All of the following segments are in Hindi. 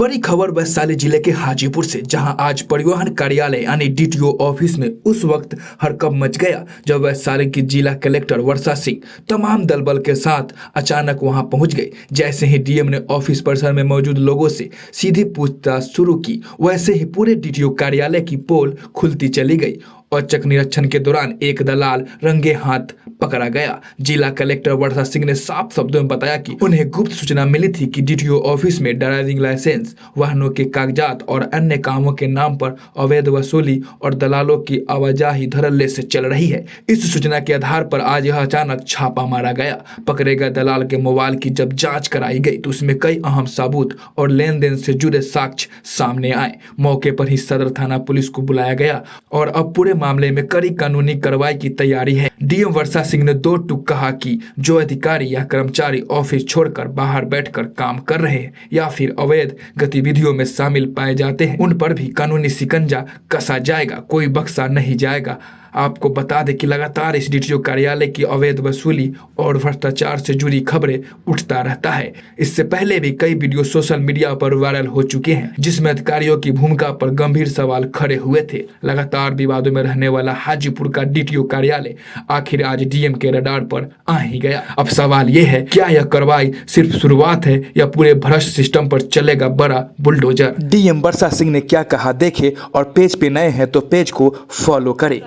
बड़ी खबर वैशाली जिले के हाजीपुर से, जहां आज परिवहन कार्यालय यानी डीटीओ ऑफिस में उस वक्त हड़कंप मच गया जब वैशाली की जिला कलेक्टर वर्षा सिंह तमाम दल बल के साथ अचानक वहां पहुंच गई। जैसे ही डीएम ने ऑफिस परिसर में मौजूद लोगों से सीधी पूछताछ शुरू की, वैसे ही पूरे डीटीओ कार्यालय की पोल खुलती चली गई। औचक निरीक्षण के दौरान एक दलाल रंगे हाथ पकड़ा गया। जिला कलेक्टर वर्षा सिंह ने साफ शब्दों में बताया कि उन्हें गुप्त सूचना मिली थी कि डीटीओ ऑफिस में ड्राइविंग लाइसेंस, वाहनों के कागजात और अन्य कामों के नाम पर अवैध वसूली और दलालों की आवाजाही धड़ल्ले से चल रही है। इस सूचना के आधार पर आज यह अचानक छापा मारा गया। पकड़े गए दलाल के मोबाइल की जब जांच कराई गई तो उसमें कई अहम सबूत और लेन देन से जुड़े साक्ष्य सामने आए। मौके पर ही सदर थाना पुलिस को बुलाया गया और अब पूरे मामले में कड़ी कानूनी कार्रवाई की तैयारी है। डीएम वर्षा सिंह ने दो टूक कहा कि जो अधिकारी या कर्मचारी ऑफिस छोड़कर बाहर बैठकर काम कर रहे हैं या फिर अवैध गतिविधियों में शामिल पाए जाते हैं, उन पर भी कानूनी शिकंजा कसा जाएगा, कोई बख्शा नहीं जाएगा। आपको बता दें कि लगातार इस डीटीओ कार्यालय की अवैध वसूली और भ्रष्टाचार से जुड़ी खबरें उठता रहता है। इससे पहले भी कई वीडियो सोशल मीडिया पर वायरल हो चुके हैं जिसमें अधिकारियों की भूमिका पर गंभीर सवाल खड़े हुए थे। लगातार विवादों में रहने वाला हाजीपुर का डीटीओ कार्यालय आखिर आज डीएम के रडार पर आ ही गया। अब सवाल ये है, क्या यह कार्रवाई सिर्फ शुरुआत है या पूरे भ्रष्ट सिस्टम पर चलेगा बड़ा बुलडोजर? डीएम वर्षा सिंह ने क्या कहा देखे, और पेज पे नए हैं तो पेज को फॉलो करें।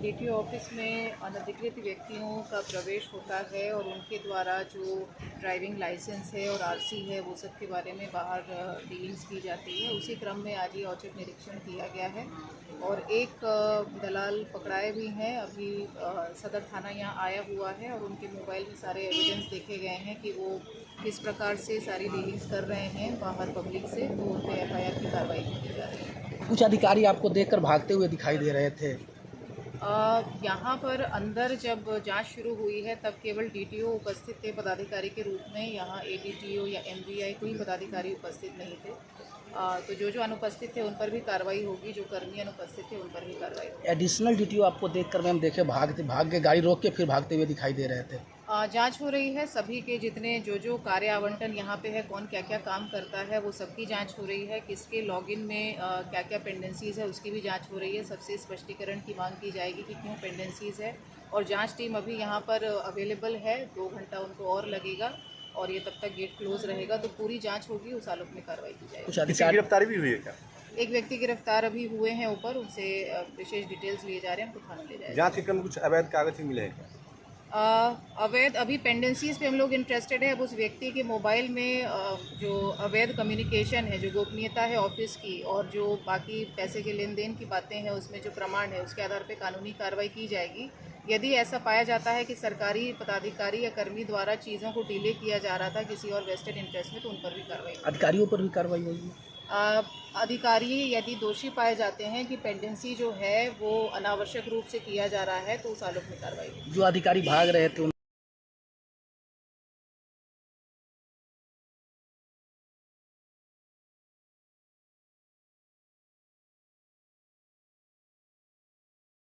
डीटीओ ऑफिस में अनधिकृत व्यक्तियों का प्रवेश होता है और उनके द्वारा जो ड्राइविंग लाइसेंस है और आरसी है वो सब के बारे में बाहर डीलिंग्स की जाती है। उसी क्रम में आज ये औचक निरीक्षण किया गया है और एक दलाल पकड़ाए भी हैं। अभी सदर थाना यहाँ आया हुआ है और उनके मोबाइल में सारे एविडेंस देखे गए हैं कि वो किस प्रकार से सारी डीलिंग्स कर रहे हैं बाहर पब्लिक से, तो उन पर एफआईआर की कार्रवाई की जा रही है। कुछ अधिकारी आपको देखकर भागते हुए दिखाई दे रहे थे। यहाँ पर अंदर जब जांच शुरू हुई है तब केवल डीटीओ उपस्थित थे पदाधिकारी के रूप में। यहाँ एडीटीओ या एमवीआई कोई पदाधिकारी उपस्थित नहीं थे। तो जो अनुपस्थित थे उन पर भी कार्रवाई होगी, जो कर्मी अनुपस्थित थे उन पर भी कार्रवाई होगी। एडिशनल डीटीओ आपको देखकर मैम देखे भाग के गाड़ी रोक के फिर भागते हुए दिखाई दे रहे थे। जांच हो रही है सभी के, जितने जो कार्य आवंटन यहाँ पे है, कौन क्या क्या काम करता है, वो सबकी जांच हो रही है। किसके लॉगिन में क्या क्या पेंडेंसीज़ है उसकी भी जांच हो रही है। सबसे स्पष्टीकरण की मांग की जाएगी कि क्यों पेंडेंसीज़ है, और जांच टीम अभी यहाँ पर अवेलेबल है। 2 घंटा उनको और लगेगा और ये तब तक गेट क्लोज रहेगा, तो पूरी जांच होगी, उस आलोक में कार्रवाई की जाएगी। कुछ अधिकारी गिरफ्तारी भी हुई है क्या? एक व्यक्ति गिरफ्तार अभी हुए हैं ऊपर, उनसे विशेष डिटेल्स लिए जा रहे हैं, उनको थाना ले जाएगा। जांच के क्रम में कुछ अवैध कागज भी मिले हैं क्या? अवैध अभी पेंडेंसीज पे हम लोग इंटरेस्टेड है। अब उस व्यक्ति के मोबाइल में जो अवैध कम्युनिकेशन है, जो गोपनीयता है ऑफिस की, और जो बाकी पैसे के लेन देन की बातें हैं उसमें जो प्रमाण है उसके आधार पे कानूनी कार्रवाई की जाएगी। यदि ऐसा पाया जाता है कि सरकारी पदाधिकारी या कर्मी द्वारा चीज़ों को डिले किया जा रहा था किसी और वेस्टेड इंटरेस्ट में, तो उन पर भी कार्रवाई होगी। अधिकारियों पर भी कार्रवाई होगी। अधिकारी यदि दोषी पाए जाते हैं कि पेंडेंसी जो है वो अनावश्यक रूप से किया जा रहा है, तो उस आलोक में कार्रवाई होगी। जो अधिकारी भाग रहे थे